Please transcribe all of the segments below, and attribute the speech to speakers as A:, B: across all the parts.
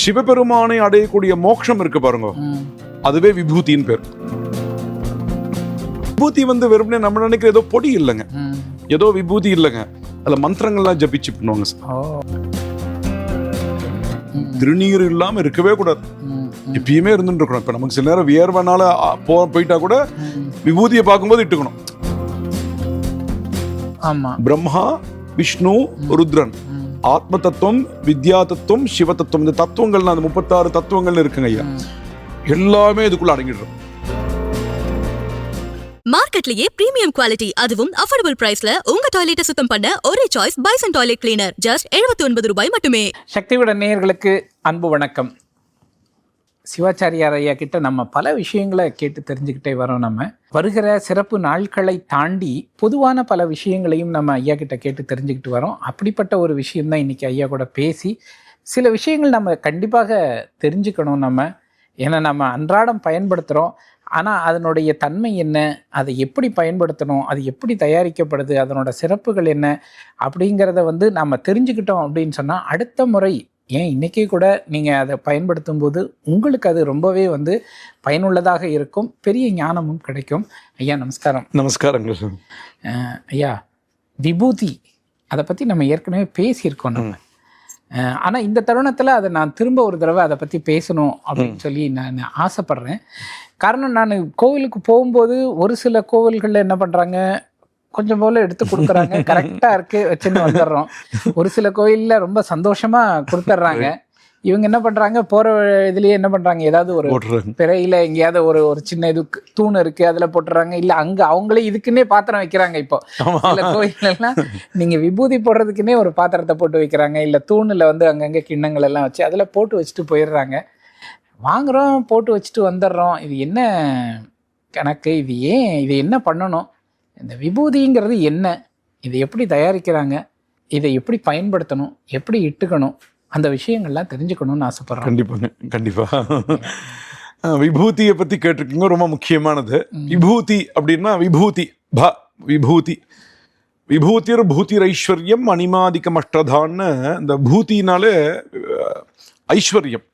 A: சிவபெருமானை அடையக்கூடிய மோட்சம் இருக்கு பாருங்க, அதுவே விபூதியின் பேர். விபூதி வந்து வெறுமனே நம்ம நினைக்கிற ஏதோ பொடி இல்லைங்க, ஏதோ விபூதி இல்லைங்க, அதுல மந்திரங்கள்லாம் ஜபிச்சு பண்ணுவாங்க சார். திருநீர் இல்லாம இருக்கவே கூடாது, எப்பயுமே இருந்துட்டு இருக்கணும். இப்ப நமக்கு சில நேரம் வியர்வனால போயிட்டா கூட விபூதியை பார்க்கும்போது இட்டுக்கணும். பிரம்மா, விஷ்ணு, ருத்ரன், ஆத்ம தத்துவம், வித்யா தத்துவம், சிவ தத்துவம், இந்த தத்துவங்கள் அந்த 36 தத்துவங்கள் இருக்குங்க ஐயா, எல்லாமே இதுக்குள்ள அடங்கிடுறோம்.
B: மார்க்கெட்லயே பிரீமியம் குவாலிட்டி, அதுவும் அஃபோர்டபிள் பிரைஸ்ல உங்க டாய்லெட்டை சுத்தம் பண்ண ஒரே choice bison toilet cleaner. Just 79 ரூபாய் மட்டுமே.
C: சக்திவிட நேயர்களுக்கு அன்பு வணக்கம். சிவாச்சாரியார் ஐயா கிட்ட நம்ம பல விஷயங்களை கேட்டு தெரிஞ்சுக்கிட்டே வரோம். நம்ம வருகிற சிறப்பு நாட்களை தாண்டி பொதுவான பல விஷயங்களையும் நம்ம ஐயா கிட்ட கேட்டு தெரிஞ்சுக்கிட்டு வரோம். அப்படிப்பட்ட ஒரு விஷயம்தான் இன்னைக்கு ஐயா கூட பேசி சில விஷயங்கள் நம்ம கண்டிப்பாக தெரிஞ்சுக்கணும். நம்ம ஏன்னா நம்ம அன்றாடம் பயன்படுத்துகிறோம், ஆனால் அதனுடைய தன்மை என்ன, அதை எப்படி பயன்படுத்தணும், அது எப்படி தயாரிக்கப்படுது, அதனோட சிறப்புகள் என்ன அப்படிங்கிறத வந்து நம்ம தெரிஞ்சுக்கிட்டோம் அப்படின்னு சொன்னால் அடுத்த முறை, ஏன் இன்றைக்கே கூட நீங்கள் அதை பயன்படுத்தும் போது உங்களுக்கு அது ரொம்பவே வந்து பயனுள்ளதாக இருக்கும், பெரிய ஞானமும் கிடைக்கும். ஐயா நமஸ்காரம்.
A: நமஸ்காரங்க
C: ஐயா. விபூதி அதை பற்றி நம்ம ஏற்கனவே பேசியிருக்கோம் நம்ம, ஆனால் இந்த தருணத்தில் அதை நான் திரும்ப ஒரு தடவை அதை பற்றி பேசணும் அப்படின்னு சொல்லி நான் ஆசைப்பட்றேன். காரணம், நான் கோவிலுக்கு போகும்போது ஒரு சில கோவில்களில் என்ன பண்ணுறாங்க, கொஞ்சம் போல் எடுத்து கொடுக்குறாங்க, கரெக்டாக இருக்கு வச்சுன்னு வந்துடுறோம். ஒரு சில கோயிலில் ரொம்ப சந்தோஷமாக கொடுத்துட்றாங்க. இவங்க என்ன பண்ணுறாங்க, போகிற இதுலேயே என்ன பண்ணுறாங்க, ஏதாவது ஒரு பிறையில் எங்கேயாவது ஒரு சின்ன இது தூண் இருக்குது அதில் போட்டுறாங்க, இல்லை அங்கே அவங்களே இதுக்குன்னே பாத்திரம் வைக்கிறாங்க. இப்போ சில கோயிலெல்லாம் நீங்கள் விபூதி போடுறதுக்குன்னே ஒரு பாத்திரத்தை போட்டு வைக்கிறாங்க, இல்லை தூணில் வந்து அங்கங்கே கிண்ணங்கள் எல்லாம் வச்சு அதில் போட்டு வச்சுட்டு போயிடுறாங்க. வாங்குகிறோம், போட்டு வச்சுட்டு வந்துடுறோம். இது என்ன கணக்கு, இது ஏன், இது என்ன பண்ணணும், இந்த விபூதிங்கிறது என்ன, இதை எப்படி தயாரிக்கிறாங்க, இதை எப்படி பயன்படுத்தணும், எப்படி இட்டுக்கணும், அந்த விஷயங்கள்லாம் தெரிஞ்சுக்கணும்னு ஆசைப்படுறேன்.
A: கண்டிப்பாங்க, கண்டிப்பா. விபூதியை பத்தி கேட்டிருக்கீங்க, ரொம்ப முக்கியமானது. விபூதி அப்படின்னா விபூதி விபூதி விபூதிர் பூதிர் ஐஸ்வர்யம் அனிமாதிக்கம் அஷ்டதான்னு, இந்த பூத்தினாலே ஐஸ்வர்யம்,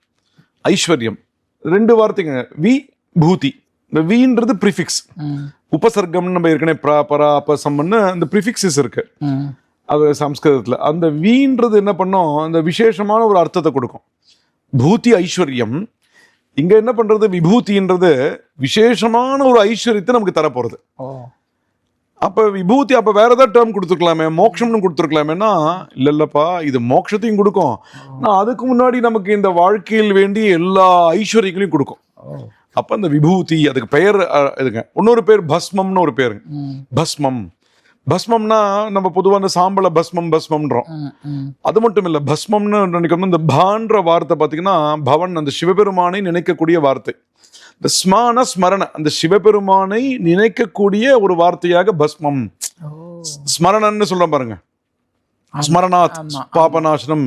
A: ஐஸ்வர்யம் ரெண்டு வார்த்தைங்க. வி பூதி, இந்த வீன்றது ப்ரிஃபிக்ஸ், உபசர்க்கம்னு நம்ம ஏற்கனவே பரா அபசம்னு அந்த ப்ரிஃபிக்ஸஸ் இருக்கு அது சம்ஸ்கிருதத்துல. அந்த வீன்றது என்ன பண்ணோம், அந்த விசேஷமான ஒரு அர்த்தத்தை கொடுக்கும். பூதி ஐஸ்வர்யம், இங்க என்ன பண்றது, விபூதின்றது விசேஷமான ஒரு ஐஸ்வர்யத்தை நமக்கு தரப்போறது. அப்ப விபூதி, அப்ப வேற ஏதாவது டேர்ம் கொடுத்துருக்கலாமே, மோட்சம்னு கொடுத்துருக்கலாமேனா, இல்லப்பா இது மோட்சத்தையும் கொடுக்கும், நான் அதுக்கு முன்னாடி நமக்கு இந்த வாழ்க்கையில் வேண்டிய எல்லா ஐஸ்வர்யங்களையும் கொடுக்கும். அப்ப அந்த விபூதி, அதுக்கு பெயர் இதுங்க. இன்னொரு பேர் பஸ்மம்னு ஒரு பேருங்க. பஸ்மம், பஸ்மம்னா நம்ம பொதுவாக அந்த சாம்பல பஸ்மம்ன்றோம். அது மட்டும் இல்ல, பஸ்மம்னு நினைக்கணும். இந்த பான்ற வார்த்தை பாத்தீங்கன்னா பவன், அந்த சிவபெருமானை நினைக்கக்கூடிய வார்த்தை. இந்த ஸ்மான ஸ்மரண, அந்த சிவபெருமானை நினைக்கக்கூடிய ஒரு வார்த்தையாக பஸ்மம். ஸ்மரணன்னு சொல்றோம் பாருங்க, ஸ்மரணாத் பாபநாசனம்,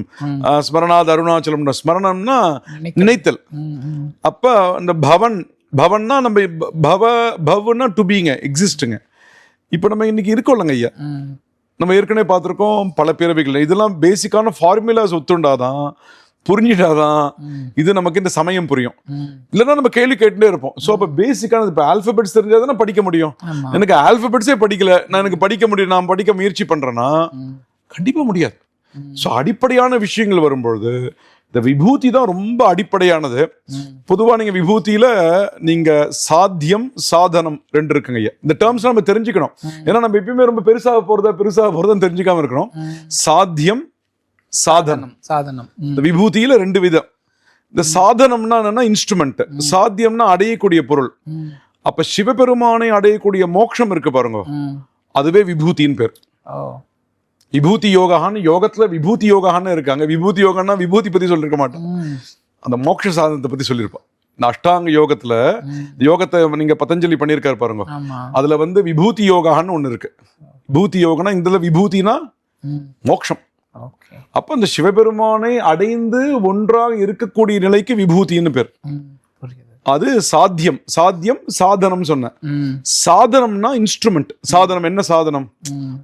A: ஸ்மரணாத் அருணாச்சலம். ஸ்மரணம்னா நினைத்தல். அப்ப அந்த பவன், பவன்னா நம்ம பவன்னா டு பீங்க, எக்ஸிஸ்டுங்க. இப்ப நம்ம இன்னைக்கு இருக்கோம்லங்க ஐயா, நம்ம ஏற்கனவே பார்த்திருக்கோம் பல பிறவிகள். இதெல்லாம் பேசிக்கான ஃபார்முலாஸ் ஒத்துண்டாதான், புரிஞ்சிட்டாதான் இது நமக்கு இந்த சமயம் புரியும். இல்லைன்னா நம்ம கேள்வி கேட்டுட்டே இருப்போம். ஸோ அப்போ பேசிக்கான இப்போ ஆல்பபெட்ஸ் தெரிஞ்சாதானே படிக்க முடியும். எனக்கு ஆல்பபெட்ஸே படிக்கல, நான் எனக்கு படிக்க முடியும், நான் படிக்க முயற்சி பண்றேன்னா கண்டிப்பா முடியாது. ஸோ அடிப்படையான விஷயங்கள் வரும்பொழுது இந்த விபூதி தான் ரொம்ப அடிப்படையானது. பொதுவாக நீங்க விபூதியில நீங்க சாத்தியம் சாதனம் ரெண்டு இருக்குங்க ஐயா. இந்த டேர்ம்ஸ் நம்ம தெரிஞ்சுக்கணும். ஏன்னா நம்ம எப்பயுமே ரொம்ப பெருசாக போறதான்னு தெரிஞ்சுக்காம இருக்கணும். சாத்தியம் சாதனம்.
C: சாதனம்
A: இந்த விபூதியில ரெண்டு விதம். இந்த சாதனம்னா என்னன்னா இன்ஸ்ட்ருமெண்ட், சாத்தியம்னா அடையக்கூடிய பொருள். அப்ப சிவபெருமானை அடையக்கூடிய மோட்சம் இருக்கு பாருங்க, அதுவே விபூதியின் பேர். விபூதி யோகான்னு, யோகத்துல விபூதி யோகான்னு இருக்காங்க. விபூதி யோகம்னா விபூதி பத்தி சொல்லிருக்க மாட்டோம், அந்த மோட்ச சாதனத்தை பத்தி சொல்லியிருப்பான். இந்த அஷ்டாங்க யோகத்துல, யோகத்தை நீங்க பதஞ்சலி பண்ணியிருக்காரு பாருங்க, அதுல வந்து விபூதி யோகான்னு ஒண்ணு இருக்கு. விபூதி யோகனா, இதுல விபூதினா மோட்சம். அப்ப அந்த சிவபெருமானை அடைந்து ஒன்றாக இருக்கக்கூடிய நிலைக்கு விபூதின்னு பேர். அது சாத்தியம். சாத்தியம் சாதனம் சொன்னேன். சாதனம்னா இன்ஸ்ட்ருமெண்ட். சாதனம் என்ன சாதனம்?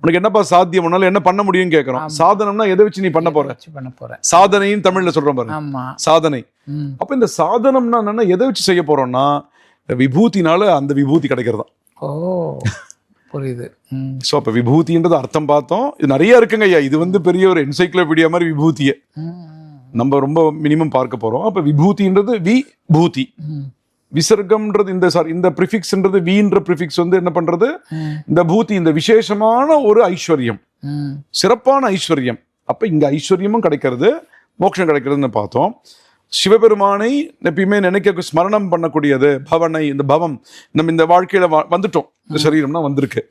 A: உனக்கு என்னப்பா சாத்தியம், உன்னால என்ன பண்ண முடியும்னு கேட்கறோம். சாதனம்னா எதை வச்சு நீ பண்ண போற? சாதனைன்னு தமிழ்ல சொல்றோம் பாருங்க, சாதனை. அப்ப இந்த சாதனம்னா என்னன்னா எதை வச்சு செய்ய போறோம்னா விபூதினால அந்த விபூதி கிடைக்கிறதா.
C: புரியுது.
A: ஸோ அப்ப விபூதின்றது அர்த்தம் பார்த்தோம். இது நிறைய இருக்குங்க ஐயா. இது வந்து பெரிய ஒரு என்சைக்ளோபீடியா மாதிரி விபூதியை நம்ம ரொம்ப மினிமம் பார்க்க போறோம். அப்ப விபூதின்றது விபூதி. விசர்க்கம்ன்றது இந்த ப்ரிஃபிக்ஸ்ன்றது வீன்ற ப்ரிஃபிக்ஸ் வந்து என்ன பண்றது, இந்த பூதி இந்த விசேஷமான ஒரு ஐஸ்வர்யம், சிறப்பான ஐஸ்வர்யம். அப்ப இங்க ஐஸ்வர்யமும் கிடைக்கிறது, மோட்சம் கிடைக்கிறதுன்னு பார்த்தோம். சிவபெருமானை எப்பயுமே நினைக்க ஸ்மரணம் பண்ணக்கூடியது பவனை. இந்த பவம் நம்ம இந்த வாழ்க்கையில வந்துட்டோம், இந்த சரீரம்னா வந்திருக்கு.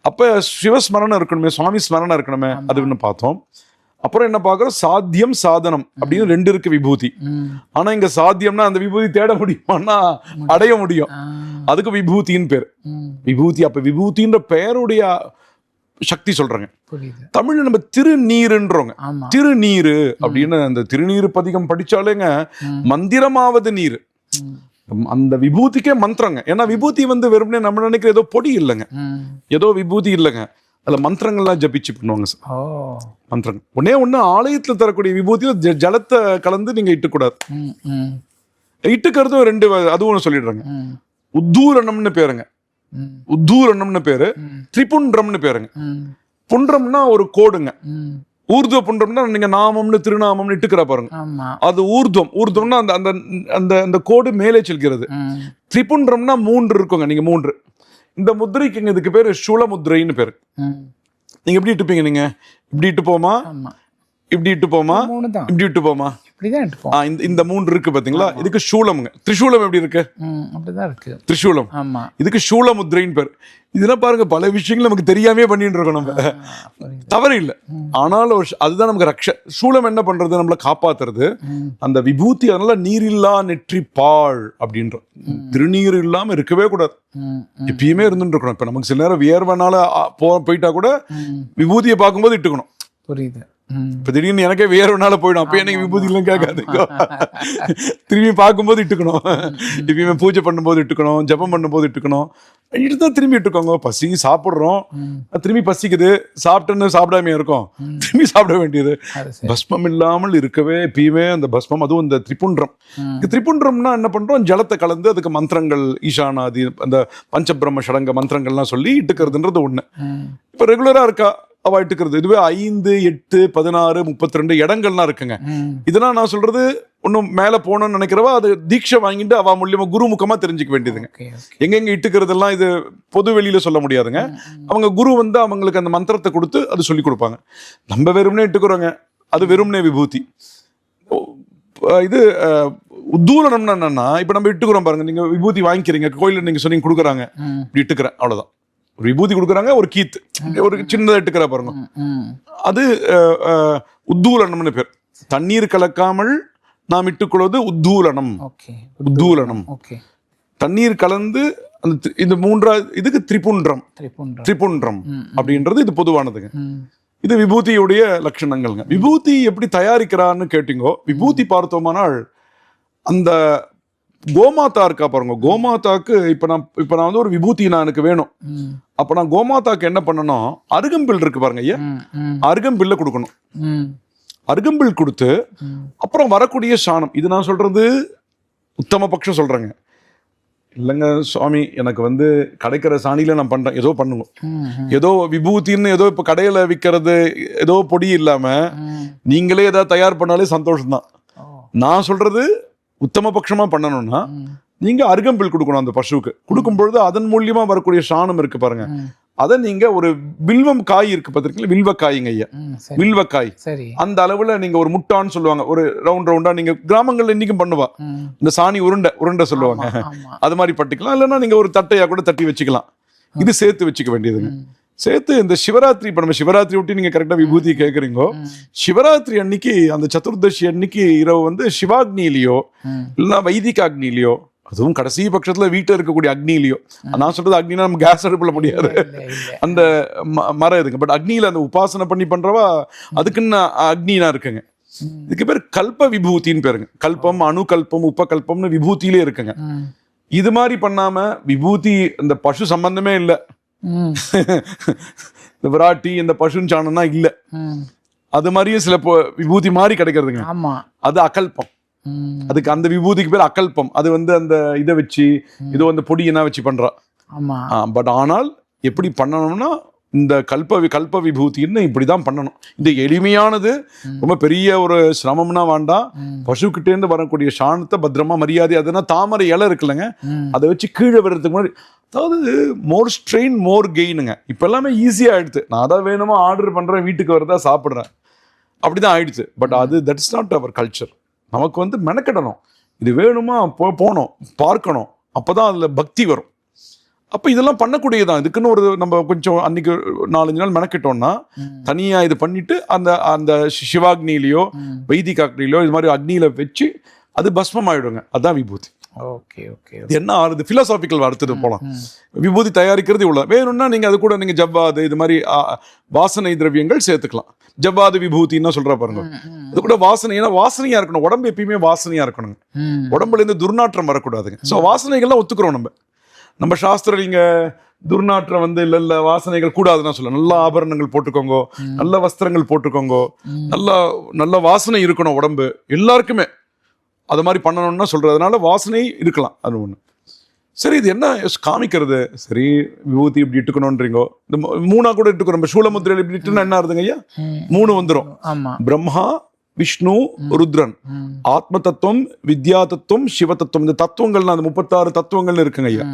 A: அப்ப சிவஸ்மரணம் இருக்கணுமே, சுவாமி ஸ்மரணம் இருக்கணுமே, அது ஒண்ணு பார்த்தோம். அப்புறம் என்ன பார்க்கறோம், சாத்தியம் சாதனம் அப்படின்னு ரெண்டு இருக்கு விபூதி. ஆனா இங்க சாத்தியம்னா அந்த விபூதி தேட முடியுமான்னா அடைய முடியும், அதுக்கு விபூதின்னு பேர். விபூதி. அப்ப விபூதின்ற பெயருடைய சக்தி சொல்றாங்க. தமிழ்ல நம்ம திருநீருன்றோங்க. திருநீரு அப்படின்னு அந்த திருநீரு பதிகம் படிச்சாலேங்க மந்திரமாவது நீர். அந்த விபூதிக்கே மந்திரங்க. ஏன்னா விபூதி வந்து வெறுமனே நம்ம நினைக்கிற ஏதோ பொடி இல்லைங்க, ஏதோ விபூதி இல்லைங்க. அதுல மந்திரங்கள்லாம் ஜபிச்சு பண்ணுவாங்க சார். மந்திரங்கள் ஒண்ணு ஆலயத்துல தரக்கூடிய விபூதியில ஜலத்தை கலந்து நீங்க இட்டுக்கூடாது. இட்டுக்கிறதும் ரெண்டு, அதுவும் சொல்லிடுறாங்க. உத்தூரணம்னு பேருங்க. உத்தூரணம்னு பேரு. திரிபுன்றம்னு பேருங்க. புன்றம்னா ஒரு கோடுங்க. ஊர்துவ புன்றம்னா நீங்க நாமம்னு திருநாமம்னு இட்டுக்கிற பாருங்க, அது ஊர்துவம். ஊர்துவம்னா அந்த அந்த அந்த கோடு மேலே செல்கிறது. திரிபுன்றம்னா 3 இருக்குங்க. நீங்க 3 இந்த முத்திரைக்கு இதுக்கு பேரு சூல முத்திரைன்னு பேரு. நீங்க எப்படி இட்டுப்பீங்க? நீங்க இப்படி இட்டு போமா, இப்படி இட்டு போமா, இப்படி இட்டு போமா, இந்த 3 இருக்கு பாத்தீங்களா, இதுக்கு சூலம்ங்க. திரிசூலம் எப்படி இருக்கு? அப்படிதான் இருக்கு திரிசூலம். இதுக்கு சூல முத்திரைன்னு பேர். இதெல்லாம் பாருங்க, பல விஷயங்கள் நமக்கு தெரியாமே பண்ணிட்டு இருக்கோம். நம்ம தவறு இல்லை, ஆனாலும் அதுதான் நமக்கு ரக்ஷ. சூலம் என்ன பண்றது, நம்மள காப்பாத்துறது. அந்த விபூதி அதனால நீரில்லா நெற்றி பாழ் அப்படின்ற, திருநீர் இல்லாம இருக்கவே கூடாது, எப்பயுமே இருந்துட்டு இருக்கணும். இப்ப நமக்கு சில நேரம் வியர்வனால போயிட்டா கூட விபூதியை பார்க்கும்போது இட்டுக்கணும். புரியுது. இப்ப திடீர்னு எனக்கே வேறனால போயிடும், அப்ப எனக்கு விபூதி எல்லாம் கேட்காது. திரும்பி பார்க்கும்போது இட்டுக்கணும், எப்பயுமே பூஜை பண்ணும்போது இட்டுக்கணும், ஜபம் பண்ணும்போது இட்டுக்கணும். இட்டுதான் திரும்பி இட்டுக்கோங்க. பசி சாப்பிடுறோம், திரும்பி பசிக்குது, சாப்பிட்டுன்னு சாப்பிடாம இருக்கும், திரும்பி சாப்பிட வேண்டியது. பஸ்மம் இல்லாமல் இருக்கவே எப்பயுமே அந்த பஸ்மம். அதுவும் இந்த திரிபுன்றம். திரிபுன்றம்னா என்ன பண்றோம், ஜலத்தை கலந்து அதுக்கு மந்திரங்கள், ஈசானாதி, அந்த பஞ்சபிரம்ம ஷடங்க மந்திரங்கள்லாம் சொல்லி இட்டுக்கிறதுன்றது ஒண்ணு. இப்ப ரெகுலரா இருக்கா அவ இட்டுக்கிறது. இதுவே 5, 8, 16, 32 இடங்கள்லாம் இருக்குங்க. இதெல்லாம் நான் சொல்றது ஒன்னும் மேல போகணும்னு நினைக்கிறவா அது தீட்சை வாங்கிட்டு அவ மூலியமா குருமுகமா தெரிஞ்சுக்க வேண்டியதுங்க. எங்கெங்க இட்டுக்கிறதெல்லாம் இது பொது வெளியில சொல்ல முடியாதுங்க. அவங்க குரு வந்து அவங்களுக்கு அந்த மந்திரத்தை கொடுத்து அது சொல்லி கொடுப்பாங்க. நம்ம வெறும்னே இட்டுக்கிறோங்க, அது வெறும்னே விபூதி. இது உத்தூலனம்னா என்னன்னா, இப்ப நம்ம இட்டுக்கிறோம் பாருங்க, நீங்க விபூதி வாங்கிக்கிறீங்க கோயில, நீங்க சொன்னீங்க கொடுக்குறாங்க, இப்படி இட்டுக்கிறேன் அவ்வளவுதான். ஒரு விபூதி கொடுக்குறாங்க, ஒரு கீத்து, ஒரு சின்னதா இட்டுக்கிற பாருங்க, அது உத்தூலனம்னு பேர். தண்ணீர் கலக்காமல் நாம் இட்டுக்கொள்வது உத்தூலனம். உத்தூலனம் தண்ணீர் கலந்து அந்த இந்த 3வது இதுக்கு திரிபுன்றம். திரிபுன்றம் அப்படின்றது இது பொதுவானதுங்க. இது விபூதியுடைய லட்சணங்கள்ங்க. விபூதி எப்படி தயாரிக்கிறான்னு கேட்டீங்கோ. விபூதி பார்த்தோமானால் அந்த கோமாதா இருக்கா பாருங்க, கோமாதாக்கு இப்ப நான் வந்து ஒரு விபூதி நான் எனக்கு வேணும். அப்ப நான் கோமாதாக்கு என்ன பண்ணணும், அருகம்பில் இருக்கு பாருங்க ஐயா, அருகம்பில்ல கொடுக்கணும். அருகம்பில் கொடுத்து அப்புறம் வரக்கூடிய சாணம். இது நான் சொல்றது உத்தம பட்சம் சொல்றேங்க. இல்லைங்க சுவாமி, எனக்கு வந்து கிடைக்கிற சாணியில நான் பண்றேன், ஏதோ பண்ணுங்க, ஏதோ விபூதின்னு ஏதோ இப்ப கடையில விற்கிறது ஏதோ பொடி இல்லாம நீங்களே ஏதாவது தயார் பண்ணாலே சந்தோஷம்தான். நான் சொல்றது உத்தம பட்சமா பண்ணணும்னா நீங்க அருகம்பில் கொடுக்கணும். அந்த பசுவுக்கு கொடுக்கும் பொழுது அதன் மூலியமா வரக்கூடிய சாணம் இருக்கு பாருங்க, அதை நீங்க ஒரு வில்வம் காய் இருக்கு பார்த்திருக்கீங்களா, வில்வக்காய்ங்க ஐயா, வில்வக்காய். அந்த அளவுல நீங்க ஒரு முட்டான்னு சொல்லுவாங்க, ஒரு ரவுண்டா நீங்க கிராமங்கள்ல இன்னைக்கும் பண்ணுவா, இந்த சாணி உருண்டை சொல்லுவாங்க, அது மாதிரி பட்டிக்கலாம். இல்லைன்னா நீங்க ஒரு தட்டையா கூட தட்டி வச்சுக்கலாம். இது சேர்த்து வச்சுக்க வேண்டியதுங்க. சேர்த்து இந்த சிவராத்திரி, இப்ப நம்ம சிவராத்திரி ஒட்டி நீங்க கரெக்டா விபூதி கேட்குறீங்கோ. சிவராத்திரி அன்னைக்கு அந்த சதுர்தசி அன்னைக்கு இரவு வந்து சிவாக்னிலையோ இல்லைன்னா வைதிக அக்னிலையோ, அதுவும் கடைசி பட்சத்துல வீட்டுல இருக்கக்கூடிய அக்னிலையோ, நான் சொல்றது அக்னினா நம்ம கேஸ் அடுப்புல முடியாது, அந்த மரம் இதுங்க. பட் அக்னியில அந்த உபாசனை பண்ணி பண்றவா அதுக்குன்னு அக்னினா இருக்குங்க. இதுக்கு பேர் கல்ப விபூதின்னு பேருங்க. கல்பம், அணுகல்பம், உபகல்பம்னு விபூதியிலே இருக்குங்க. இது மாதிரி பண்ணாம விபூதி இந்த பசு சம்பந்தமே இல்லை, இந்த விராட்டி இந்த பசுன்னு சாணம்னா இல்லை, அது மாதிரியும் சில விபூதி மாதிரி கிடைக்கிறதுங்க. அது அகல்பம். அதுக்கு அந்த விபூதிக்கு பேர் அகல்பம். அது அந்த இதை வச்சு இதோ அந்த பொடியனா வச்சு பண்றா. பட் ஆனால் எப்படி பண்ணணும்னா இந்த கல்ப விபூதின்னு இப்படிதான் பண்ணணும். இந்த எளிமையானது, ரொம்ப பெரிய ஒரு சிரமம்னா வேண்டாம். பசுக்கிட்டே இருந்து வரக்கூடிய சாணத்தை பத்திரமா மரியாதை, அதுனா தாமரை இலை இருக்குல்லங்க, அதை வச்சு கீழே வர்றதுக்கு முன்னாடி, அதாவது மோர் ஸ்ட்ரெயின் மோர் கெயினுங்க. இப்ப எல்லாமே ஈஸியா ஆயிடுச்சு. நான் அதான் வேணுமா ஆர்டர் பண்றேன், வீட்டுக்கு வரதா சாப்பிட்றேன், அப்படிதான் ஆயிடுச்சு. பட் அது தட்ஸ் நாட் அவர் கல்ச்சர். நமக்கு மெனக்கிடணும், இது வேணுமா போனோம் பார்க்கணும், அப்பதான் அதுல பக்தி வரும். அப்போ இதெல்லாம் பண்ணக்கூடியதான். இதுக்குன்னு ஒரு நம்ம கொஞ்சம் அன்னைக்கு 4-5 நாள் மெனக்கிட்டோம்னா தனியா இது பண்ணிட்டு அந்த அந்த சிவாக்னிலையோ வைதிகாக்னிலையோ இது மாதிரி அக்னியில வச்சு அது பஸ்மம் ஆயிடுங்க. அதான் விபூதி. என்ன ஆறுது பிலாசாபிக்கல் அடுத்தது போலாம். விபூதி தயாரிக்கிறது இவ்வளவு. வேணும்னா நீங்க அது கூட நீங்க ஜவ்வாது இது மாதிரி வாசனை திரவியங்கள் சேர்த்துக்கலாம். ஜவ்வாது விபூதின்னு சொல்ற பாருங்க, அது கூட வாசனை. ஏன்னா வாசனையா இருக்கணும், உடம்பு எப்பயுமே வாசனையா இருக்கணுங்க. உடம்புல இருந்து துர்நாற்றம் வரக்கூடாதுங்க. ஸோ வாசனைகள்லாம் ஒத்துக்கிறோம். நம்ம சாஸ்திரம் நீங்க துர்நாற்றம் இல்ல வாசனைகள் கூடாதுன்னு சொல்ல. நல்ல ஆபரணங்கள் போட்டுக்கோங்க, நல்ல வஸ்திரங்கள் போட்டுக்கோங்க, நல்ல வாசனை இருக்கணும் உடம்பு எல்லாருக்குமே. அது மாதிரி பண்ணணும்னா சொல்றதுனால வாசனை இருக்கலாம். அது ஒண்ணு. சரி, இது என்ன காமிக்கிறது? சரி, விபூதி இப்படி இட்டுக்கணும்ன்றீங்க. இந்த 3 கூட இட்டுக்கிறோம். நம்ம சூலமுத்திரையில் இப்படி இட்டுனா என்ன ஆகுதுங்க ஐயா? 3 வந்துடும். பிரம்மா, விஷ்ணு, ருத்ரன், ஆத்ம தத்துவம், வித்யா தத்துவம், சிவ தத்துவம். இந்த தத்துவங்கள்லாம் அந்த 36 தத்துவங்கள் இருக்குங்க ஐயா.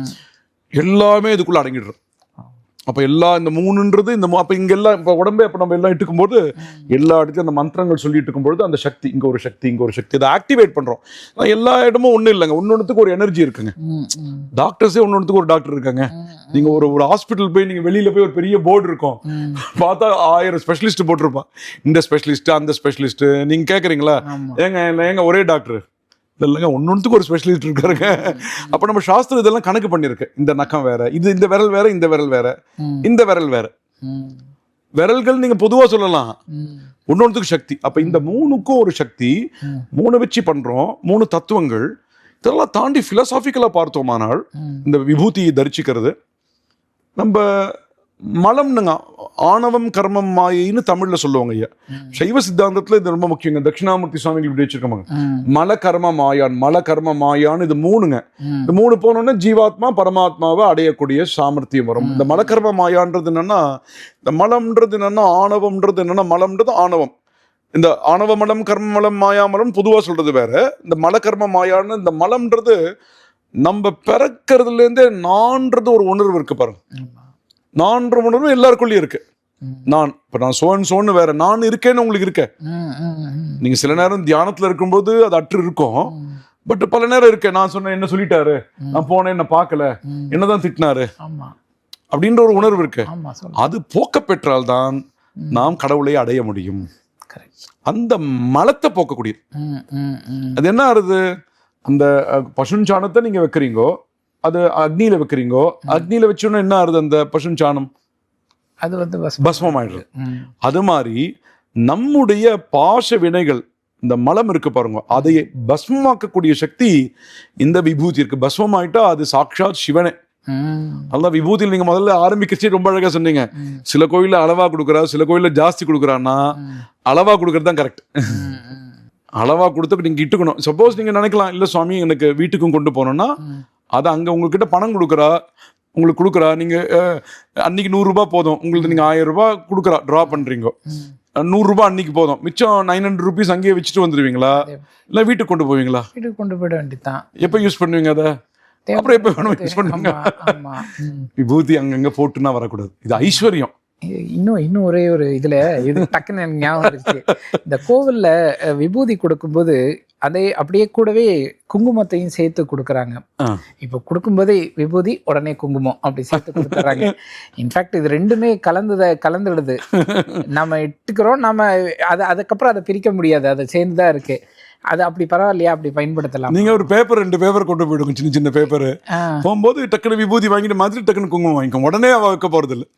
A: எல்லாமே இதுக்குள்ள அடங்கிடுறோம். அப்ப எல்லா இந்த 3ன்றது இந்த அப்ப இங்க எல்லாம் இப்ப உடம்பே அப்ப நம்ம எல்லாம் இட்டுக்கும் போது எல்லா இடத்துலயும் அந்த மந்திரங்கள் சொல்லிட்டு இருக்கும்போது அந்த சக்தி இங்க ஒரு சக்தி இங்க ஒரு சக்தி, அதை ஆக்டிவேட் பண்றோம். எல்லா இடமும் ஒண்ணு இல்லைங்க, ஒன்னொன்னுக்கு ஒரு எனர்ஜி இருக்குங்க. டாக்டர்ஸே ஒன்னொன்னுக்கு ஒரு டாக்டர் இருக்காங்க. நீங்க ஒரு ஹாஸ்பிட்டல் போய் நீங்க வெளியில போய் ஒரு பெரிய போர்டு இருக்கும், பார்த்தா 1000 ஸ்பெஷலிஸ்ட் போட்டிருப்பான். இந்த ஸ்பெஷலிஸ்ட் அந்த ஸ்பெஷலிஸ்ட். நீங்க கேக்குறீங்களா, ஏங்க ஒரே டாக்டர் இல்லைங்க, ஒன்னொன்னுக்கு ஒரு ஸ்பெஷலிஸ்ட் இருக்காருங்க. அப்ப நம்ம சாஸ்திரம் இதெல்லாம் கணக்கு பண்ணிருக்கு. இந்த நகம் வேற, இது இந்த விரல் வேற, இந்த விரல் வேற, இந்த விரல் வேற. விரல்கள் நீங்க பொதுவா சொல்லலாம், ஒன்னொன்னுக்கு சக்தி. அப்ப இந்த 3க்கும் ஒரு சக்தி, 3 வச்சு பண்றோம். 3 தத்துவங்கள். இதெல்லாம் தாண்டி பிலசாபிக்கலா பார்த்தோமானால் இந்த விபூதியை தரிசிக்கிறது நம்ம மலம்னுங்க, ஆணவம் கர்மம் மாயின்னு தமிழ்ல சொல்லுவாங்க ஐயா. சைவ சித்தாந்தத்துல இது ரொம்ப முக்கியங்க. தட்சிணாமூர்த்தி சுவாமிகள் இப்படி வச்சிருக்காங்க, மல கர்ம மாயான், மல கர்ம மாயான்னு. இது 3ங்க. இந்த 3 போனோம்னா ஜீவாத்மா பரமாத்மாவை அடையக்கூடிய சாமர்த்தியம் வரும். இந்த மலக்கர்ம மாயான்றது என்னன்னா, இந்த மலம்ன்றது என்னன்னா, ஆணவம்ன்றது என்னன்னா, மலம்ன்றது ஆணவம். இந்த ஆணவ மலம், கர்ம மலம், மாயாமலம் பொதுவா சொல்றது வேற. இந்த மலக்கர்ம மாயான்னு இந்த மலம்ன்றது நம்ம பிறக்கிறதுல இருந்தே நான்றது ஒரு உணர்வு இருக்கு பாருங்க. நான்ற உணர்வு எல்லாருக்குள்ளயும் இருக்கு. நான் இப்ப நான் சோன்னு வேற, நான் இருக்கேன்னு உங்களுக்கு இருக்க. நீங்க சில நேரம் தியானத்துல இருக்கும்போது அது அற்று இருக்கும். பட் பல நேரம் இருக்கு, நான் சொன்னேன் என்ன சொல்லிட்டாரு, நான் போனேன் என்ன பார்க்கல, என்னதான் திட்டினாரு அப்படின்ற ஒரு உணர்வு இருக்கு. அது போக்க பெற்றால்தான் நாம் கடவுளை அடைய முடியும். அந்த மலத்தை போக்கக்கூடிய அது என்ன ஆறுது, அந்த பசுஞ்சாணத்தை நீங்க வைக்கிறீங்கோ, அது அக்னியில வைக்கிறீங்கோ, அக்னியில வச்சோன்னா என்ன ஆறுது, அந்த பசுஞ்சாணம் அது பஸ்மம் ஆயிடுது. அது மாதிரி நம்முடைய பாச வினைகள், இந்த மலம் இருக்கு பாருங்க, அதை பஸ்மமாக்கக்கூடிய சக்தி இந்த விபூதி இருக்கு. பஸ்மம் ஆயிட்டா அது சாட்சாத் சிவனே. அதான் விபூதியில் நீங்க முதல்ல ஆரம்பிக்கிறச்சே ரொம்ப அழகா சொன்னீங்க. சில கோயில்ல அளவா கொடுக்குறா, சில கோயில்ல ஜாஸ்தி கொடுக்குறான்னா அளவா கொடுக்கறது தான் கரெக்ட். அளவா கொடுத்து நீங்க இட்டுக்கணும். சப்போஸ் நீங்க நினைக்கலாம், இல்ல சுவாமி எனக்கு வீட்டுக்கும் கொண்டு போனோம்னா, அது அங்க உங்ககிட்ட பணம் கொடுக்குறா, உங்களுக்கு கொடுக்குறா, நீங்க அன்னைக்கு 100 ரூபாய் போதும், உங்களுக்கு நீங்க 1000 ரூபாய் கொடுக்குறா, டிரா பண்றீங்க, 100 ரூபாய் அன்னைக்கு போதும், மிச்சம் 900 rupees அங்கேயே வச்சுட்டு வந்துருவீங்களா, இல்ல வீட்டுக்கு கொண்டு போவீங்களா? வீட்டுக்கு கொண்டு போயிட வேண்டியதான். எப்ப யூஸ் பண்ணுவீங்க அதை? அப்புறம் எப்ப வேணும் யூஸ் பண்ணுவீங்க. விபூதி அங்கங்க போட்டுன்னா வரக்கூடாது. இது ஐஸ்வர்யம்.
C: இன்னும் ஒரே ஒரு இதுல இது டக்குன்னு எனக்கு ஞாபகம் இருக்கு. இந்த கோவில்ல விபூதி கொடுக்கும்போது அதை அப்படியே கூடவே குங்குமத்தையும் சேர்த்து கொடுக்குறாங்க. இப்போ கொடுக்கும்போதே விபூதி உடனே குங்குமம் அப்படி சேர்த்து கொடுத்துறாங்க. இன்ஃபேக்ட் இது ரெண்டுமே கலந்துடுது. நம்ம இட்டுக்கிறோம், நம்ம அதுக்கப்புறம் அதை பிரிக்க முடியாது, அதை சேர்ந்துதான் இருக்கு. அது அப்படி பரவாயில்லையா, அப்படி பயன்படுத்தலாம். நீங்க ஒரு பேப்பர் 2 பேப்பர் கொண்டு போயிடுங்க, சின்ன சின்ன பேப்பர் போகும்போது டக்குனு விபூதி வாங்கிட்டு மாதிரி டக்குனு குங்குமம் வாங்கிக்கோங்க. உடனே அவ வைக்க போறது இல்லை.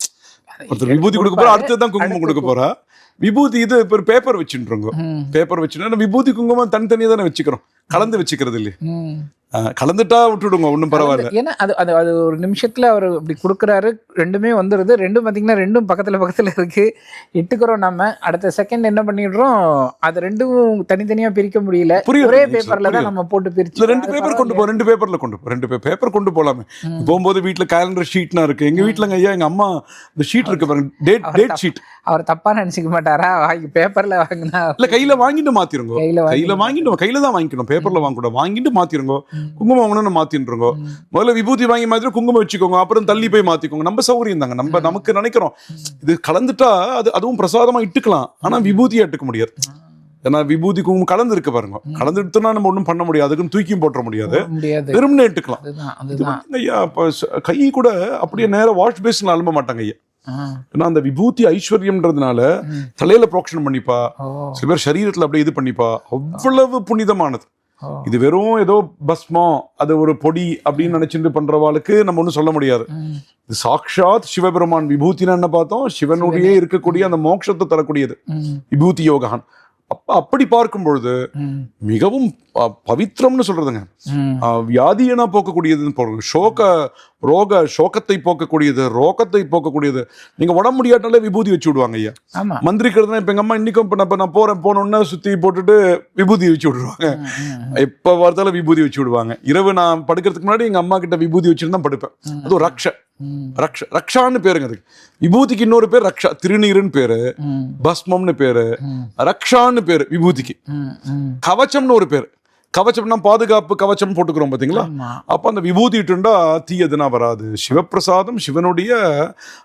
C: ஒருத்தர் விபூதி கொடுக்க போறா, அடுத்ததுதான் குங்குமம் கொடுக்க போறா.
A: விபூதி இது இப்போ ஒரு பேப்பர் வச்சுருங்க, பேப்பர் வச்சுன்னா விபூதி குங்குமம் தனித்தனியாக தானே வச்சுக்கிறோம், கலந்து வச்சுக்கிறது இல்லையே. கலந்துட்டா விட்டுடுங்க, ஒன்றும் பரவாயில்ல.
C: ஏன்னா அது அது அது ஒரு நிமிஷத்துல அவர் இப்படி கொடுக்குறாரு, ரெண்டுமே வந்துடுது. ரெண்டும் பார்த்தீங்கன்னா ரெண்டும் பக்கத்துல இருக்கு, இட்டுக்கிறோம். நம்ம அடுத்த செகண்ட் என்ன பண்ணிடுறோம், அது ரெண்டும் தனித்தனியா பிரிக்க முடியல, ஒரே பேப்பர்ல தான் நம்ம போட்டு பிரிச்சு.
A: ரெண்டு பேப்பர் கொண்டு போ, ரெண்டு பேப்பர்ல கொண்டு போ, ரெண்டு பேப்பர் கொண்டு போலாமே. போகும்போது வீட்டுல கேலண்டர் ஷீட்னா இருக்கு, எங்க வீட்டுலங்க ஐயா எங்க அம்மா இந்த ஷீட் இருக்கு பாருங்க, டேட் ஷீட்.
C: அவர் தப்பா நினைச்சுக்க மாட்டாரா, பேப்பர்ல வாங்கினா
A: இல்ல கையில வாங்கிட்டு மாத்திருங்க, கையில வாங்கிட்டு, கையில தான் வாங்கிக்கணும், பேப்பர்ல வாங்க கூட, வாங்கிட்டு மாத்திருங்க. குங்குமம் வாங்கணும்னு மாத்தின்றோங்க, முதல்ல விபூதி வாங்கி மாதிரி குங்குமம் வச்சுக்கோங்க, அப்புறம் தள்ளி போய் மாத்திக்கோங்க. நம்ம சௌகரியம் தாங்க, நம்ம நமக்கு நினைக்கிறோம் இது கலந்துட்டா அதுவும் பிரசாதமா இட்டுக்கலாம், ஆனா விபூதியா இட்டுக்க முடியாது. ஏன்னா விபூதி குங்குமம் கலந்து இருக்கு பாருங்க, கலந்து எடுத்தோம்னா நம்ம ஒன்றும் பண்ண முடியாது, அதுக்குன்னு தூக்கியும் போட்டுற முடியாது, வெறும்னே இட்டுக்கலாம். ஐயா கை கூட அப்படியே நேரம் வாஷ் பேஸ்ல அலும்ப மாட்டாங்க ஐயா. ஏன்னா அந்த விபூதி ஐஸ்வர்யம்ன்றதுனால தலையில புரோக்ஷனம் பண்ணிப்பா, சில பேர் சரீரத்துல அப்படியே இது பண்ணிப்பா, அவ்வளவு புனிதமானது. இது வெறும் ஏதோ பஸ்மம், அது ஒரு பொடி அப்படின்னு நினைச்சிட்டு பண்றவாளுக்கு நம்ம ஒன்றும் சொல்ல முடியாது. இது சாக்ஷாத் சிவபெருமான். விபூத்தினா என்ன பார்த்தோம், சிவனுடைய இருக்கக்கூடிய அந்த மோட்சத்தை தரக்கூடியது விபூதி யோகான். அப்படி பார்க்கும் பொழுது மிகவும் பவித்திரம்னு சொல்றதுங்க. வியாதியனா போக்கக்கூடியதுன்னு போடுறது, சோகத்தை போக்கக்கூடியது, ரோகத்தை போக்கக்கூடியது. நீங்க உடம்பு முடியாட்டாலே விபூதி வச்சு விடுவாங்க ஐயா. மந்திரிக்கிறதுனா இப்ப எங்க அம்மா இன்னைக்கும் நான் போனோன்னா சுத்தி போட்டுட்டு விபூதி வச்சு விடுவாங்க, எப்ப பார்த்தாலும் விபூதி வச்சு விடுவாங்க. இரவு நான் படுக்கிறதுக்கு முன்னாடி எங்க அம்மா கிட்ட விபூதி வச்சுட்டு தான் படுப்பேன். அதுவும் ரக்ஷான்னு பேருங்க அதுக்கு. விபூதிக்கு இன்னொரு பேர் ரக்ஷா, திருநீருன்னு பேரு, பஸ்மம்னு பேரு, ரக்ஷான்னு பேரு விபூதிக்கு. கவச்சம்னு ஒரு பேரு. கவச்சம்னா பாதுகாப்பு கவச்சம் போட்டுக்கிறோம் பாத்தீங்களா, அப்ப அந்த விபூதி இட்டுண்டா தீயதுனா வராது. சிவப்பிரசாதம், சிவனுடைய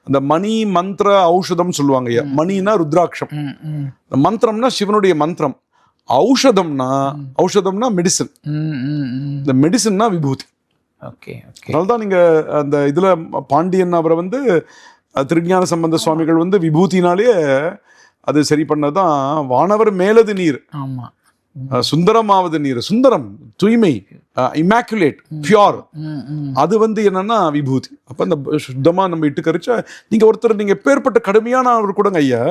A: அந்த மணி மந்திர ஔஷதம் சொல்லுவாங்க ஐயா. மணினா ருத்ராட்சம், மந்திரம்னா சிவனுடைய மந்திரம், ஔஷதம்னா மெடிசன், இந்த மெடிசன்னா விபூதி. அதனால்தான் நீங்க அந்த இதுல பாண்டியன் அவரை திருஞான சம்பந்த சுவாமிகள் விபூதினாலே அது சரி பண்ணதான். வானவர் மேலது நீர், சுந்தரமாவது நீர், சுந்தரம் தூய்மை, இமாக்குலேட், பியூர், அது என்னன்னா விபூதி. அப்ப அந்த சுத்தமா நம்ம இட்டு கரிச்சா, நீங்க ஒருத்தர் நீங்க பேர்பட்ட கடுமையான அவர் கூடங்க ஐயா,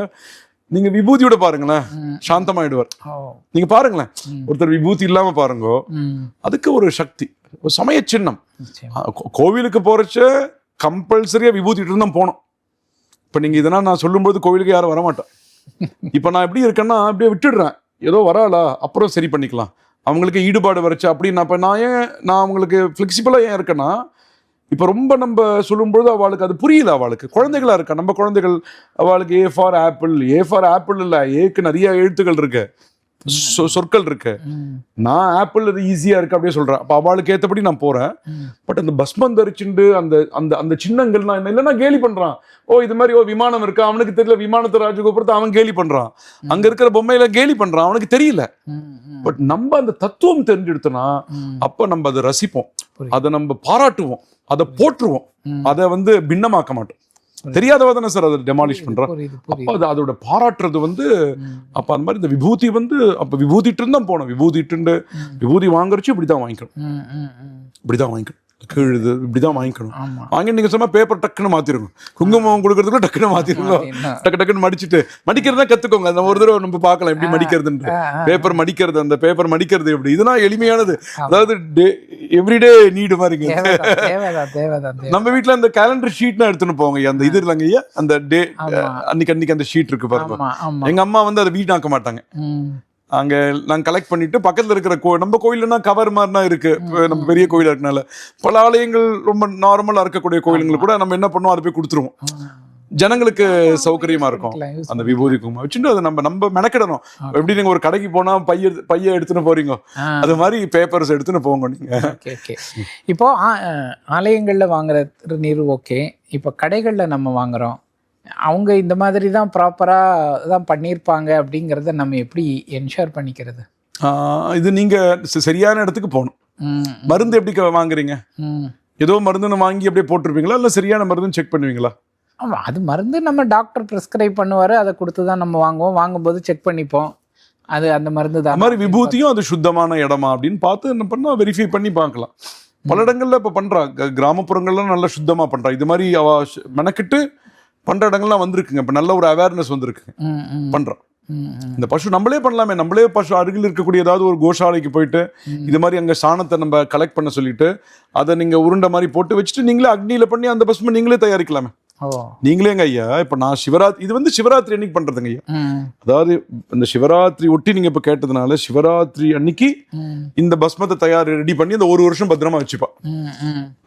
A: நீங்க விபூதியோட பாருங்களேன் சாந்தமாயிடுவார். நீங்க பாருங்களேன், ஒருத்தர் விபூதி இல்லாம பாருங்க, அதுக்கு ஒரு சக்தி, ஒரு சமய சின்னம். கோவிலுக்கு போறச்ச கம்பல்சரியா விபூதி தான் போனோம். இப்ப நீங்க இதெல்லாம் நான் சொல்லும்போது கோவிலுக்கு யாரும் வரமாட்டேன். இப்ப நான் எப்படி இருக்கேன்னா அப்படியே விட்டுடுறேன், ஏதோ வராளா அப்புறம் சரி பண்ணிக்கலாம், அவங்களுக்கு ஈடுபாடு வரைச்சா அப்படின்னு. அப்ப நான் அவங்களுக்கு ஃபிளெக்சிபிளா ஏன் இருக்கேன்னா, இப்ப ரொம்ப நம்ம சொல்லும்பொழுது அவளுக்கு அது புரியல. அவளுக்கு குழந்தைகளா இருக்கா, நம்ம குழந்தைகள், அவளுக்கு ஏ ஃபார் ஆப்பிள் இல்ல, ஏக்கு நிறைய எழுத்துக்கள் இருக்கு, சொற்கள் இருக்கு. நான் ஆப்பிள் அது ஈஸியா இருக்கு அப்படியே சொல்றேன். அப்ப அவளுக்கு ஏத்தபடி நான் போறேன். பட் அந்த பஸ்மம் தரிச்சுண்டு அந்த சின்னங்கள் நான் இல்லைன்னா கேலி பண்றான். இது மாதிரி விமானம் இருக்கா, அவனுக்கு தெரியல, விமானத்தை ராஜகோபுரத்தை அவன் கேலி பண்றான், அங்க இருக்கிற பொம்மையில கேலி பண்றான், அவனுக்கு தெரியல. பட் நம்ம அந்த தத்துவம் தெரிஞ்செடுத்தோம்னா அப்ப நம்ம அதை ரசிப்போம், அதை நம்ம பாராட்டுவோம், அதை போற்றுவோம், அதை பின்னமாக்க மாட்டோம். தெரியாதவ தானே சார் அதை டெமாலிஷ் பண்றான். அப்ப அதோட பாராட்டுறது அப்ப அந்த மாதிரி இந்த விபூதி அப்ப விபூதிட்டு இருந்தா போனோம். விபூதி வாங்குறச்சு இப்படிதான் வாங்கிக்கணும், கீழுது இப்படிதான் வாங்கிக்கணும். வாங்கி நீங்க சொன்னா பேப்பர் டக்குன்னு மாத்திருங்க, குங்குமம் கொடுக்கறதுக்கு டக்குன்னு மாத்திருங்க, டக்குன்னு மடிக்கிறதா கத்துக்கோங்க. அந்த ஒரு தடவை நம்ம பார்க்கலாம் எப்படி மடிக்கிறதுன்ற, பேப்பர் மடிக்கிறது, அந்த பேப்பர் மடிக்கிறது எப்படி, இதெல்லாம் எளிமையானது. அதாவது எவ்ரிடே நீடு மாதிரிங்க. நம்ம வீட்டுல அந்த கேலண்டர் ஷீட்னா எடுத்துன்னு போவாங்க, அந்த இது இல்லைங்க ஐயா, அந்த டே அன்னைக்கு அந்த ஷீட் இருக்கு பாருங்க. எங்க அம்மா அதை வீணாக்க மாட்டாங்க. அங்க நாங்க கலெக்ட் பண்ணிட்டு பக்கத்துல இருக்கிற நம்ம கோயில்னா கவர் மாதிரினா இருக்கு, நம்ம பெரிய கோயிலா இருக்கனால. பல ஆலயங்கள் ரொம்ப நார்மலா இருக்கக்கூடிய கோயிலுங்களை கூட நம்ம என்ன பண்ணுவோம், அதை போய் கொடுத்துருவோம், ஜனங்களுக்கு சௌகரியமா இருக்கும். அந்த விபூதி குங்குமம் வச்சுட்டு அதை நம்ம மெனக்கிடணும். எப்படி நீங்க ஒரு கடைக்கு போனா பைய எடுத்துன்னு போறீங்க, அது மாதிரி பேப்பர்ஸ் எடுத்துன்னு போங்க நீங்க.
C: இப்போ ஆலயங்கள்ல வாங்குற திருநீர் ஓகே, இப்போ கடைகள்ல நம்ம வாங்குறோம், அவங்க இந்த மாதிரி தான் ப்ராப்பராக தான் பண்ணியிருப்பாங்க அப்படிங்கிறத நம்ம எப்படி என்ஷூர் பண்ணிக்கிறது?
A: இது நீங்க சரியான இடத்துக்கு போகணும். மருந்து எப்படி வாங்குறீங்க, ஏதோ மருந்துன்னு வாங்கி அப்படியே போட்டிருப்பீங்களா, இல்லை சரியான மருந்துன்னு செக் பண்ணுவீங்களா?
C: ஆமாம், அது மருந்து நம்ம டாக்டர் ப்ரிஸ்கிரைப் பண்ணுவார், அதை கொடுத்து தான் நம்ம வாங்குவோம். வாங்கும்போது செக் பண்ணிப்போம், அது அந்த மருந்து தான்.
A: மாதிரி விபூதியும் அது சுத்தமான இடமா அப்படின்னு பார்த்து என்ன பண்ணால் வெரிஃபை பண்ணி பார்க்கலாம். பல இடங்கள்ல இப்போ பண்ணுறாங்க, கிராமப்புறங்கள்லாம் நல்லா சுத்தமாக பண்ணுறாங்க. இது மாதிரி அவ மெனக்கிட்டு பண்ற இடங்கள்லாம் வந்திருக்குங்க. இப்ப நல்ல ஒரு அவேர்னஸ் வந்திருக்கு, பண்றோம். இந்த பசு நம்மளே பண்ணலாமே. நம்மளே பசு அருகில் இருக்கக்கூடிய ஏதாவது ஒரு கோஷாலைக்கு போயிட்டு இது மாதிரி அங்க சாணத்தை நம்ம கலெக்ட் பண்ண சொல்லிட்டு அதை நீங்க உருண்டை மாதிரி போட்டு வச்சுட்டு நீங்களே அக்னியில பண்ணி அந்த பசுமை நீங்களே தயாரிக்கலாமே. நீங்களேங்க ஐயா. இப்ப நான் சிவராத்திரி, இது வந்து சிவராத்திரி அன்னைக்கு பண்றதுங்க ஐயா. அதாவது இந்த சிவராத்திரி ஒட்டி நீங்க இப்ப கேட்டதுனால சிவராத்திரி அன்னைக்கு இந்த பஸ்மத்தை ரெடி பண்ணி இந்த ஒரு வருஷம் பத்திரமா வச்சுப்பா.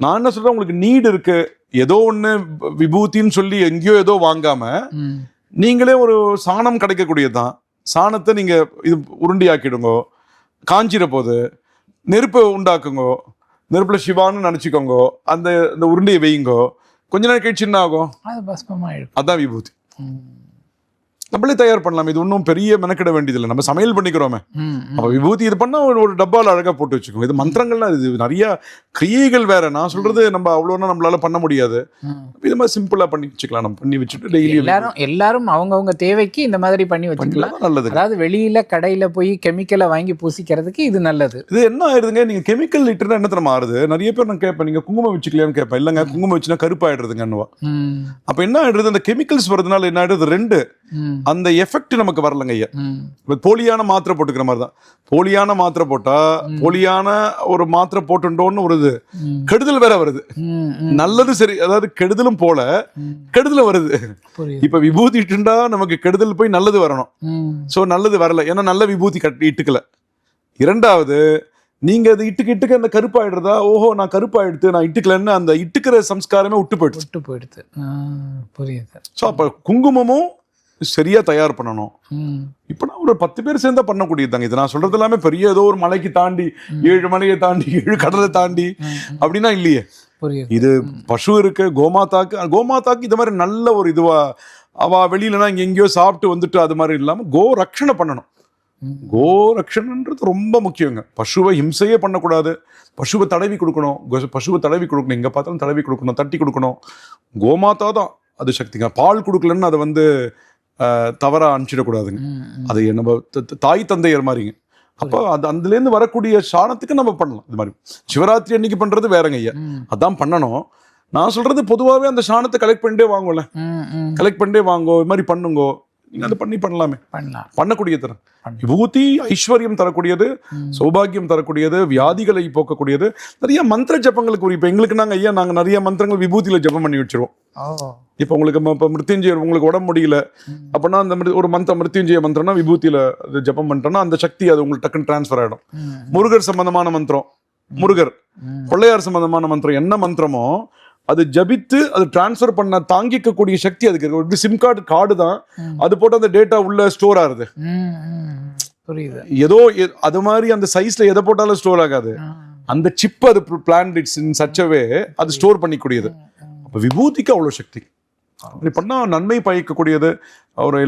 A: நான் என்ன சொல்றேன், உங்களுக்கு நீடு இருக்கு, ஏதோ ஒண்ணு விபூதின்னு சொல்லி எங்கேயோ ஏதோ வாங்காம நீங்களே ஒரு சாணம் கிடைக்கக்கூடியதுதான். சாணத்தை நீங்க இது உருண்டி ஆக்கிடுங்க, காஞ்சிர போது நெருப்பை உண்டாக்குங்கோ, நெருப்புல சிவான்னு நினைச்சுக்கோங்க, அந்த உருண்டையை வையுங்கோ, கொஞ்ச நேரம் கழிச்சு என்ன ஆகும், அதான் விபூதி. நம்மளே தயார் பண்ணலாம். இது ஒன்றும் பெரிய மெனக்கிட வேண்டியதில்லை, நம்ம சமையல் பண்ணிக்கிறோமே. அப்ப விபூதி இது பண்ணா ஒரு டப்பால அழகா போட்டு வச்சுக்கோங்க. இது மந்திரங்கள்லாம், இது நிறைய கிரியைகள் வேற. நான் சொல்றது நம்ம அவ்வளோனா நம்மளால பண்ண முடியாது. இது மாதிரி சிம்பிளா பண்ணி வச்சுக்கலாம். நம்ம பண்ணி வச்சுட்டு டெய்லி
C: எல்லாரும் அவங்கவுங்க தேவைக்கு இந்த மாதிரி பண்ணி வச்சுக்கலாம். நல்லது. அதாவது வெளியில கடையில போய் கெமிக்கலை வாங்கி பூசிக்கிறதுக்கு இது நல்லது.
A: இது என்ன ஆயிடுதுங்க, நீங்க கெமிக்கல் லிட்டர்னா என்ன தரமா ஆறுது. நிறைய பேர் நான் கேட்பேன், நீங்க குங்குமம் வச்சுக்கலையான்னு கேட்பேன். இல்லைங்க குங்குமம் வச்சுன்னா கருப்பாயிடுறதுங்கன்னுவா. அப்ப என்ன ஆயிடுது, அந்த கெமிக்கல்ஸ் வரதுனால என்ன ஆயிடுது, ரெண்டு அந்த எஃபெக்ட் நமக்கு வரலங்க ஐயா. போலியான மாத்திரை போட்டுக்கிற மாதிரி தான். போலியான மாத்திரை போட்டா, போலியான ஒரு மாத்திரை போட்டுட்டோன்னு ஒரு இது கெடுதல் வேற வருது. நல்லது சரி, அதாவது கெடுதலும் போல கெடுதலும் வருது. இப்ப விபூதி இட்டுண்டா நமக்கு கெடுதல் போய் நல்லது வரணும். சோ நல்லது வரல, ஏன்னா நல்ல விபூதி இட்டுக்கல. இரண்டாவது, நீங்க அது இட்டுக்க அந்த கருப்பாயிடுறதா, ஓஹோ நான் கருப்பாயிடுத்து நான் இட்டுக்கலன்னு அந்த இட்டுக்கிற சம்ஸ்காரமே விட்டு போயிடுது.
C: புரியுது.
A: சோ அப்ப குங்குமமும் சரியா தயார் பண்ணணும். இப்ப நான் ஒரு 10 பேர் சேர்ந்தா பண்ணக்கூடியதாங்க. இது நான் சொல்றது எல்லாமே பெரிய ஏதோ ஒரு மலைக்கு தாண்டி 7 மலையை தாண்டி 7 கடலை தாண்டி அப்படின்னா இல்லையே. இது பசு இருக்கு, கோமாதாக்கு இது மாதிரி நல்ல ஒரு இதுவா அவ வெளியிலனா இங்க எங்கேயோ சாப்பிட்டு வந்துட்டு அது மாதிரி இல்லாம கோ ரக்ஷணை பண்ணணும். கோ ரக்ஷணன்றது ரொம்ப முக்கியங்க. பசுவை ஹிம்சையே பண்ணக்கூடாது. பசுவை தடவி கொடுக்கணும், பசுவை தடவி கொடுக்கணும், எங்க பார்த்தாலும் தடவி கொடுக்கணும், தட்டி கொடுக்கணும். கோமாதா தான் அது சக்திங்க. பால் கொடுக்கலன்னு அதை வந்து தவறா அனுப்பிச்சிடக்கூடாதுங்க. அது நம்ம தாய் தந்தையர் மாதிரிங்க. அப்போ அதுல இருந்து வரக்கூடிய சாணத்துக்கு நம்ம பண்ணலாம். இது மாதிரி சிவராத்திரி அன்னைக்கு பண்றது வேறங்க ஐயா, அதான் பண்ணணும். நான் சொல்றது பொதுவாகவே அந்த சாணத்தை கலெக்ட் பண்ணிட்டே வாங்கல, கலெக்ட் பண்ணிட்டே வாங்கோ, இது மாதிரி பண்ணுங்கோ. நீங்க அதை பண்ணலாமே, பண்ணக்கூடிய தரம். விபூதி ஐஸ்வர்யம் தரக்கூடியது, சௌபாகியம் தரக்கூடியது, வியாதிகளை போக்கக்கூடியது. நிறைய மந்திர ஜபங்களுக்கு இப்ப எங்களுக்கு நாங்க நிறைய மந்திரங்கள் விபூதியில ஜபம் பண்ணி வச்சிருவோம். இப்ப உங்களுக்கு மிருத்யுஞ்சயர் உங்களுக்கு உடம்பு முடியல அப்படின்னா அந்த ஒரு மிருத்யுஞ்சய மந்திரம்னா விபூதியில ஜபம் பண்ணிட்டோம்னா அந்த சக்தி அது உங்களுக்கு டக்குன்னு டிரான்ஸ்பர் ஆயிடும். முருகர் சம்பந்தமான மந்திரம், முருகர் பிள்ளையார் சம்பந்தமான மந்திரம், என்ன மந்திரமோ அது ஜபித்து அது டிரான்ஸ்பர் பண்ண தாங்கிக்கக்கூடிய சக்தி அதுக்கு இருக்கு. சிம் கார்டு தான், அது போட்டு அந்த டேட்டா உள்ள ஸ்டோர் ஆகுது. ஏதோ அது மாதிரி அந்த சைஸ்ல எதை போட்டாலும் ஸ்டோர் ஆகாது. அந்த சிப் அது plant it's in such a way அது ஸ்டோர் பண்ணிக்கூடியது. அப்ப விபூதிக்கு அவ்வளவு சக்தி. அப்படி பண்ணா நன்மை பயக்கக்கூடியது. ஒரு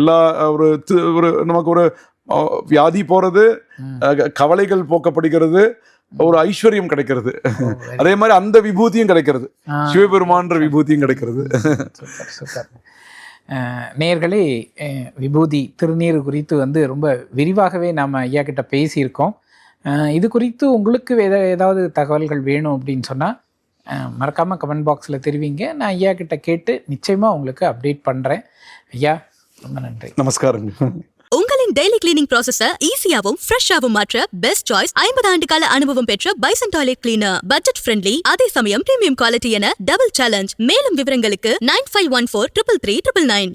A: நமக்கு ஒரு வியாதி போறது, கவலைகள் போக்கப்படுகிறது, ஒரு ஐஸ்வர்யம் கிடைக்கிறது. அதே மாதிரி அந்த விபூதியும் கிடைக்கிறது, சிவபெருமான்ற விபூதியும் கிடைக்கிறது.
C: நேயர்களே, விபூதி திருநீர் குறித்து வந்து ரொம்ப விரிவாகவே நாம் ஐயா கிட்ட பேசியிருக்கோம். இது குறித்து உங்களுக்கு ஏதாவது தகவல்கள் வேணும் அப்படின்னு சொன்னால் மறக்காமல் கமெண்ட் பாக்ஸில் தெரிவிங்க. நான் ஐயா கிட்ட கேட்டு நிச்சயமாக உங்களுக்கு அப்டேட் பண்ணுறேன். ஐயா ரொம்ப நன்றி.
A: நமஸ்காரம்.
B: உங்களின் டெய்லி கிளீனிங் ப்ராசஸை ஈஸியாவும் ஃப்ரெஷ்ஷாவும் மாற்ற பெஸ்ட் சாய்ஸ் 50 ஆண்டு கால அனுபவம் பெற்ற bison toilet cleaner. Budget friendly, அதே சமயம் பிரீமியம் குவாலிட்டி என டபுள் சேலஞ்ச். மேலும் விவரங்களுக்கு 9514 333 999.